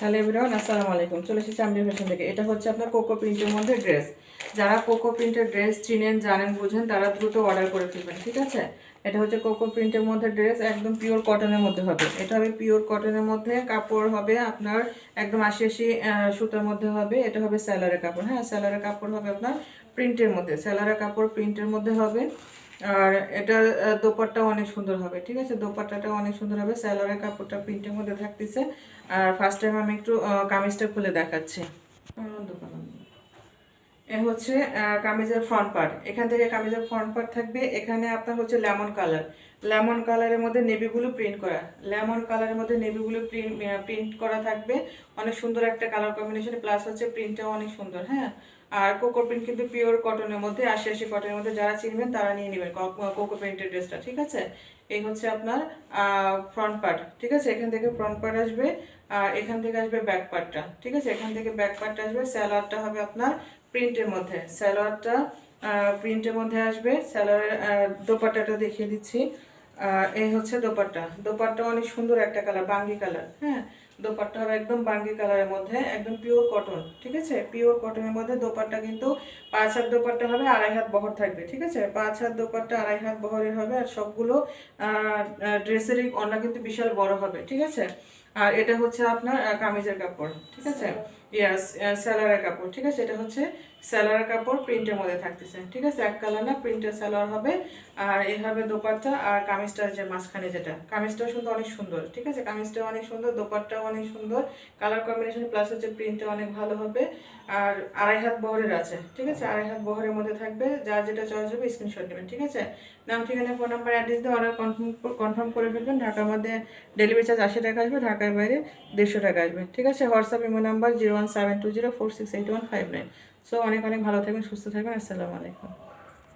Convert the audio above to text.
Hello everyone, আসসালামু আলাইকুম। চলে এসেছি আমরিয়া ফ্যাশন থেকে। এটা হচ্ছে আপনার কোকো প্রিন্টের মধ্যে ড্রেস। যারা কোকো প্রিন্টের ড্রেস চিনেন, জানেন, বুঝেন তারা দ্রুত অর্ডার করে ফেলবেন, ঠিক আছে? এটা হচ্ছে কোকো প্রিন্টের মধ্যে ড্রেস, একদম পিওর কটনের মধ্যে হবে। এটা হবে পিওর কটনের মধ্যে, কাপড় হবে আপনার একদম ৮০ সুতার মধ্যে হবে। এটা হবে স্যালোয়ারের কাপড়, হ্যাঁ স্যালোয়ারের কাপড় হবে আপনার প্রিন্টের মধ্যে, স্যালোয়ারের কাপড় প্রিন্টের মধ্যে হবে। আর এটার দোপাট্টাও অনেক সুন্দর হবে, ঠিক আছে? দোপাট্টাটাও অনেক সুন্দর হবে। স্যালোয়ারের কাপড়টা প্রিন্টের মধ্যে থাকতেছে। আর ফার্স্ট টাইম আমি একটু কামিজটা খুলে দেখাচ্ছি। এ হচ্ছে কামিজের ফ্রন্ট পার্ট। এখান থেকে কামিজের ফ্রন্ট পার্ট থাকবে। এখানে আপনার হচ্ছে লেমন কালার, লেমন কালারের মধ্যে নেভি ব্লু প্রিন্ট করা, লেমন কালারের মধ্যে নেভি ব্লু প্রিন্ট করা থাকবে। অনেক সুন্দর একটা কালার কম্বিনেশন, প্লাস হচ্ছে প্রিন্টটাও অনেক সুন্দর, হ্যাঁ। আর কোকো প্রিন্ট কিন্তু পিওর কটনের মধ্যে, ৮০ কটনের মধ্যে, যারা চিনবেন তারা নিয়ে নেবেন কোকো প্রিন্টের ড্রেসটা, ঠিক আছে? এই হচ্ছে আপনার ফ্রন্ট পার্ট, ঠিক আছে? এখান থেকে ফ্রন্ট পার্ট আসবে আর এখান থেকে আসবে ব্যাক পার্টটা, ঠিক আছে? এখান থেকে ব্যাক পার্টটা আসবে। স্যালোয়ারটা হবে আপনার প্রিন্টের মধ্যে, স্যালোয়ারটা প্রিন্টের মধ্যে আসবে। স্যালোয়ারের দোপাট্টাটা দেখিয়ে দিচ্ছি। এই হচ্ছে দোপাট্টা। দোপাট্টা অনেক সুন্দর একটা কালার, বাঙ্গি কালার, হ্যাঁ। দোপাট্টা হবে একদম বাঙ্গি কালারের মধ্যে, একদম পিওর কটন, ঠিক আছে? পিওর কটনের মধ্যে দোপাট্টা কিন্তু ৫ হাত দোপাট্টা হবে, ২.৫ হাত বহর থাকবে, ঠিক আছে? ৫ হাত দোপাট্টা ২.৫ হাত বহরের হবে। আর সবগুলো ড্রেসেরই ওড়না কিন্তু বিশাল বড় হবে, ঠিক আছে? আর এটা হচ্ছে আপনার কামিজের কাপড়, ঠিক আছে? ইয়াস, স্যালোয়ারের কাপড়, ঠিক আছে? এটা হচ্ছে স্যালোয়ারের কাপড় প্রিন্টের মধ্যে থাকতেছে, ঠিক আছে? এক কালার না, প্রিন্টের সালোয়ার হবে। আর এই হবে দোপাট্টা। আর কামিজটা যে মাঝখানে যেটা, কামিজটাও শুনতে অনেক সুন্দর, ঠিক আছে? কামিজটাও অনেক সুন্দর, দোপাট্টাও অনেক সুন্দর, কালার কম্বিনেশন প্লাস হচ্ছে প্রিন্টটা অনেক ভালো হবে। আর ২.৫ হাত বহরের আছে, ঠিক আছে? ২.৫ হাত বহরের মধ্যে থাকবে। যার যেটা চয়েস হবে স্ক্রিনশট নেবেন, ঠিক আছে? নাম, ঠিকানা, ফোন নাম্বার, অ্যাড্রেস দিয়ে অর্ডার কনফার্ম করে ফেলবেন। ঢাকার মধ্যে ডেলিভারি চার্জ ৮০ টাকা আসবে, ঢাকার বাইরে ১৫০ টাকা আসবে, ঠিক আছে? WhatsApp imo number 01720468159। সো অনেক অনেক ভালো থাকবেন, সুস্থ থাকবেন। আসসালামু আলাইকুম।